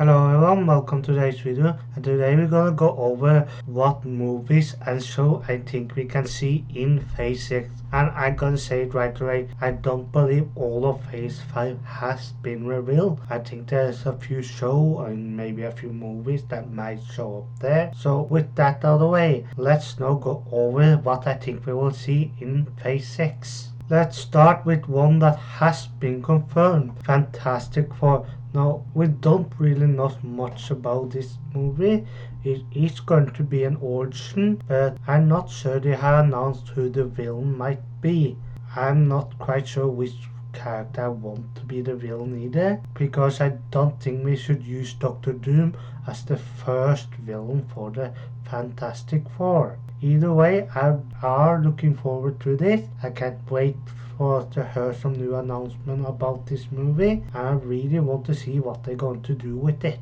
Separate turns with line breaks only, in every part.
Hello everyone, welcome to today's video, and today we're gonna go over what movies and show I think we can see in Phase 6. And I'm gonna say it right away, I don't believe all of Phase 5 has been revealed. I think there's a few show and maybe a few movies that might show up there. So with that out of the way, let's now go over what I think we will see in Phase 6. Let's start with one that has been confirmed, Fantastic Four. Now, we don't really know much about this movie. It is going to be an origin, but I'm not sure they have announced who the villain might be. I'm not quite sure which character I want to be the villain either, because I don't think we should use Doctor Doom as the first villain for the Fantastic Four. Either way, I are looking forward to this. I can't wait for to hear some new announcement about this movie, and I really want to see what they're going to do with it.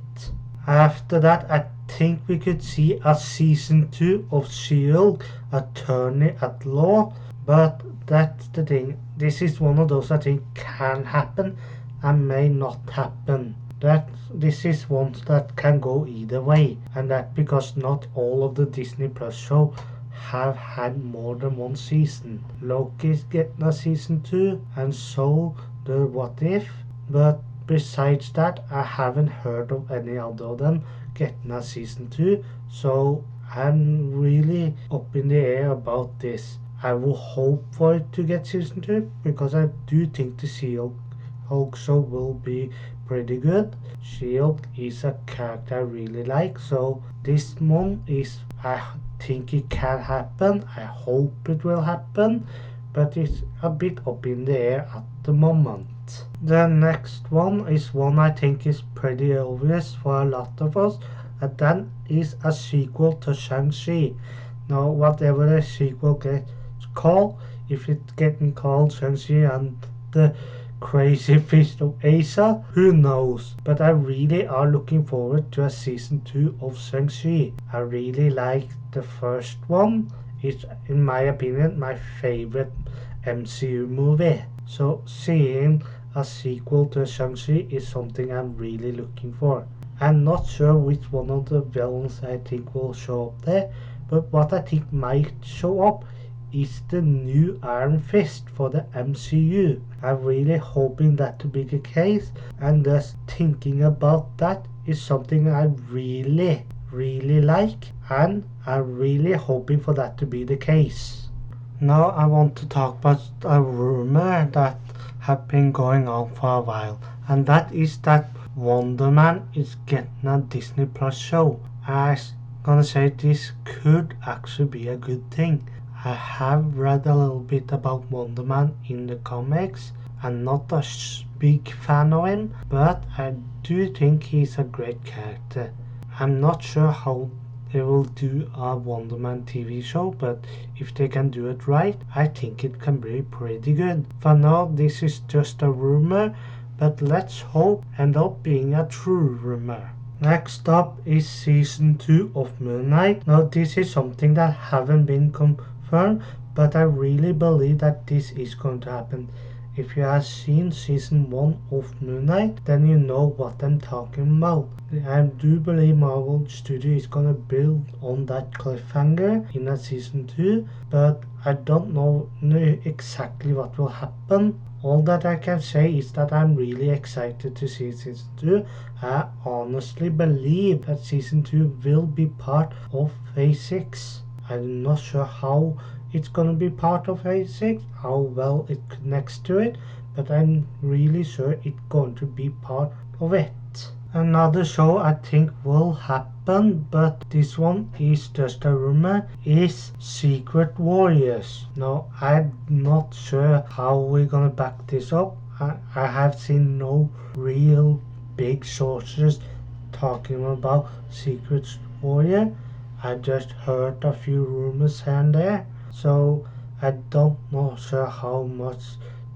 After that, I think we could see a season 2 of Shield, Attorney at Law, but that's the thing. This is one of those I think can happen and may not happen. This is one that can go either way, and that because not all of the Disney Plus show have had more than one season. Loki's getting a season 2, and so the What If, but besides that I haven't heard of any other of them getting a season 2, so I'm really up in the air about this. I will hope for it to get season 2 because I do think the Hulk show will be pretty good. Shield is a character I really like, so this one is, I think it can happen. I hope it will happen, but it's a bit up in the air at the moment. The next one is one I think is pretty obvious for a lot of us, and that is a sequel to Shang-Chi. Now, whatever the sequel gets called, if it's getting called Shang-Chi and the Crazy Fist of Asa, who knows? But I really are looking forward to a season 2 of Shang-Chi. I really like the first one. It's, in my opinion, my favorite MCU movie. So seeing a sequel to Shang-Chi is something I'm really looking for. I'm not sure which one of the villains I think will show up there, but what I think might show up is the new Iron Fist for the MCU. I'm really hoping that to be the case, and just thinking about that is something I really like, and I'm really hoping for that to be the case. Now I want to talk about a rumor that have been going on for a while, and that is that Wonder Man is getting a Disney Plus show. I'm gonna say this could actually be a good thing. I have read a little bit about Wonder Man in the comics. I'm not a big fan of him, but I do think he's a great character. I'm not sure how they will do a Wonder Man TV show, but if they can do it right, I think it can be pretty good. For now, this is just a rumor, but let's hope end up being a true rumor. Next up is season 2 of Moon Knight. Now this is something that haven't been confirmed, but I really believe that this is going to happen. If you have seen season 1 of Moon Knight, then you know what I'm talking about. I do believe Marvel Studio is gonna build on that cliffhanger in a season 2, but I don't know exactly what will happen. All that I can say is that I'm really excited to see season 2. I honestly believe that season 2 will be part of Phase 6. I'm not sure how it's gonna be part of Phase 6, how well it connects to it, but I'm really sure it's going to be part of it. Another show I think will happen, but this one is just a rumor, is Secret Warriors. Now I'm not sure how we're gonna back this up. I have seen no real big sources talking about Secret Warrior. I just heard a few rumors here and there, so I don't know sure how much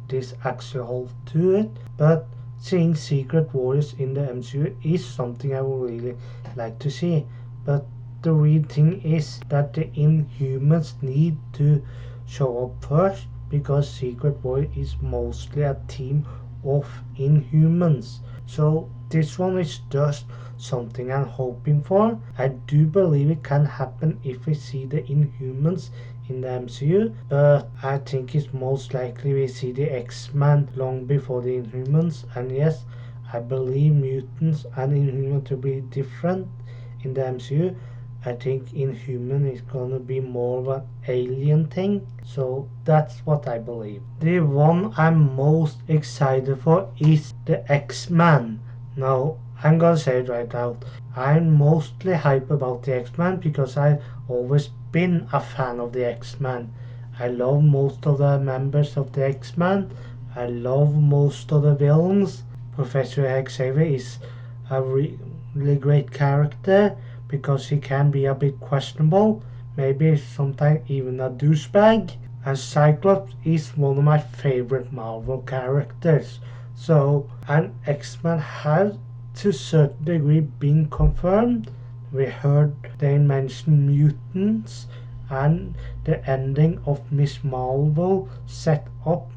this actually holds to it, but seeing Secret Warriors in the MCU is something I would really like to see. But the real thing is that the Inhumans need to show up first, because Secret Warrior is mostly a team of Inhumans. So this one is just something I'm hoping for. I do believe it can happen if we see the Inhumans in the MCU, but I think it's most likely we see the X-Men long before the Inhumans. And yes, I believe mutants and Inhumans to be different in the MCU. I think Inhuman is gonna be more of an alien thing, so that's what I believe. The one I'm most excited for is the X-Men. Now, I'm gonna say it right out. I'm mostly hype about the X-Men because I've always been a fan of the X-Men. I love most of the members of the X-Men. I love most of the villains. Professor Xavier is a really great character because he can be a bit questionable, maybe sometimes even a douchebag. And Cyclops is one of my favorite Marvel characters. So, and X-Men has to a certain degree been confirmed. We heard they mention mutants, and the ending of Miss Marvel set up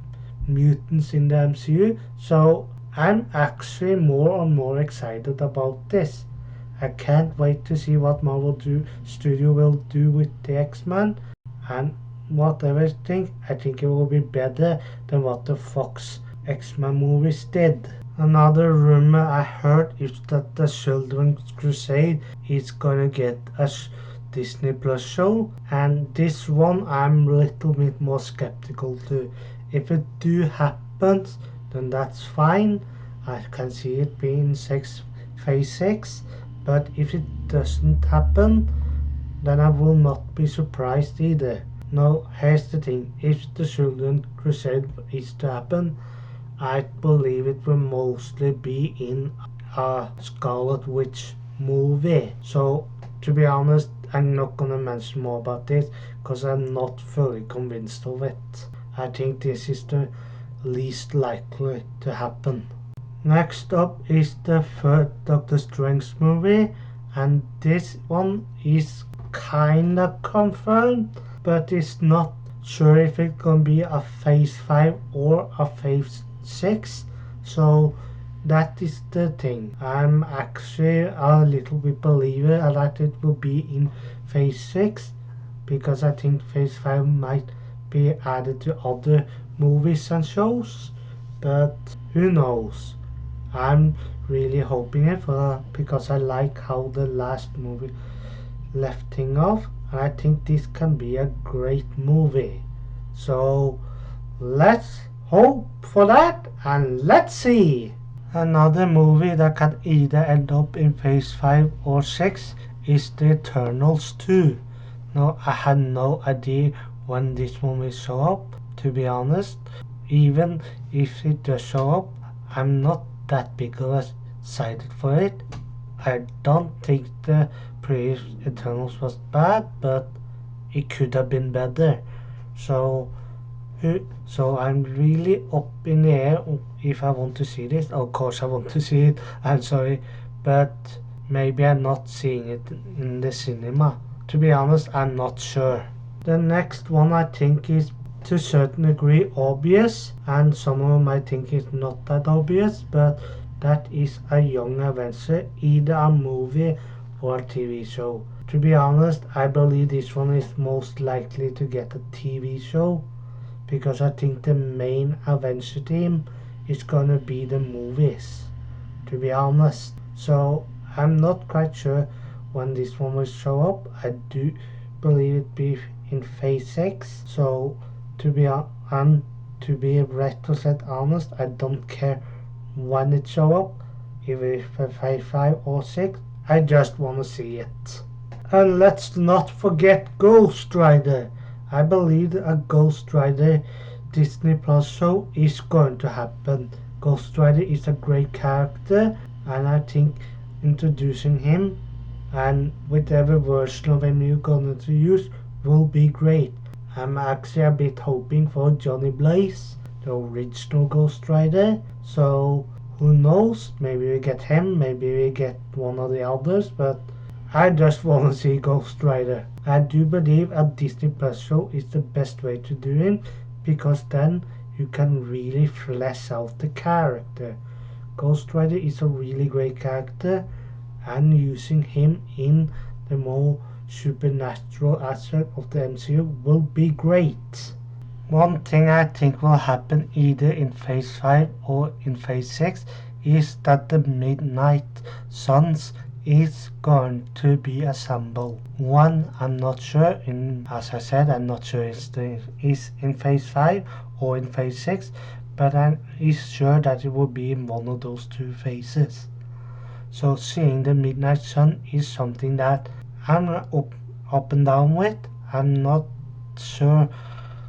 mutants in the MCU. So I'm actually more and more excited about this. I can't wait to see what Marvel Studio will do with the X-Men, and whatever I think it will be better than what the Fox X-Men movies did. Another rumor I heard is that the Children's Crusade is gonna get a Disney Plus show, and this one I'm a little bit more skeptical to. If it do happens, then that's fine. I can see it being phase 6, but if it doesn't happen, then I will not be surprised either. Now, here's the thing, if the Children's Crusade is to happen, I believe it will mostly be in a Scarlet Witch movie. So, to be honest, I'm not gonna mention more about this because I'm not fully convinced of it. I think this is the least likely to happen. Next up is the third Doctor Strange movie, and this one is kinda confirmed, but it's not sure if it's gonna be a phase 5 or a phase 6. So that is the thing. I'm actually a little bit believer that it will be in phase 6 because I think phase 5 might be added to other movies and shows, but who knows. I'm really hoping it for because I like how the last movie left thing off, and I think this can be a great movie. So let's hope for that, and let's see. Another movie that can either end up in phase 5 or 6 is The Eternals 2. Now, I had no idea when this one will show up, to be honest. Even if it does show up, I'm not that big of a excited for it. I don't think the previous Eternals was bad, but it could have been better. So I'm really up in the air if I want to see this. Of course I want to see it, I'm sorry, but maybe I'm not seeing it in the cinema. To be honest, I'm not sure. The next one I think is to a certain degree obvious, and some of them might think it's not that obvious, but that is a Young Avenger, either a movie or a TV show. To be honest, I believe this one is most likely to get a TV show, because I think the main Avenger team is gonna be the movies, to be honest. So I'm not quite sure when this one will show up. I do believe it be in phase 6. So to be retrospect honest, I don't care when it show up, if it's phase 5 or 6. I just want to see it. And let's not forget Ghost Rider. I believe a Ghost Rider Disney Plus show is going to happen. Ghost Rider is a great character, and I think introducing him and whatever version of him you're going to use will be great. I'm actually a bit hoping for Johnny Blaze, the original Ghost Rider. So who knows? Maybe we get him, maybe we get one of the others, but I just want to see Ghost Rider. I do believe a Disney Plus show is the best way to do it, because then you can really flesh out the character. Ghost Rider is a really great character, and using him in the more supernatural aspect of the MCU will be great. One thing I think will happen either in Phase 5 or in Phase 6 is that the Midnight Suns is going to be assembled. One, I'm not sure, as I said, I'm not sure is in Phase 5 or in Phase 6, but I'm sure that it will be in one of those two phases. So seeing the Midnight Sun is something that I'm up and down with. I'm not sure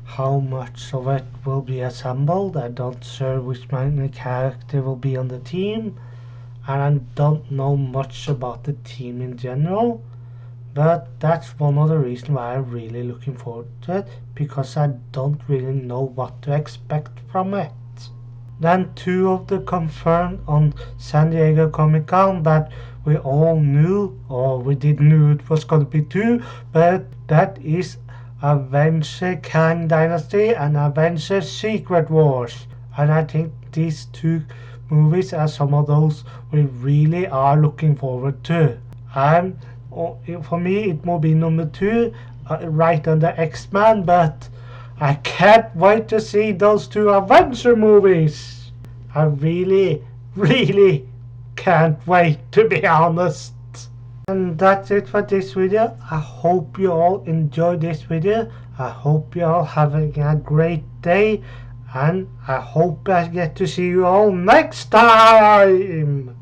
how much of it will be assembled. I'm not sure which main character will be on the team, and I don't know much about the team in general. But that's one of the reasons why I'm really looking forward to it, because I don't really know what to expect from it. Then two of the confirmed on San Diego Comic Con that we all knew, or we didn't know it was going to be two, but that is Avenger Kang Dynasty and Avenger Secret Wars. And I think these two movies are some of those we really are looking forward to. And for me, it will be number two, right under X-Men, but I can't wait to see those two Avenger movies. I really, really can't wait, to be honest. And that's it for this video. I hope you all enjoyed this video. I hope you all having a great day. And I hope I get to see you all next time.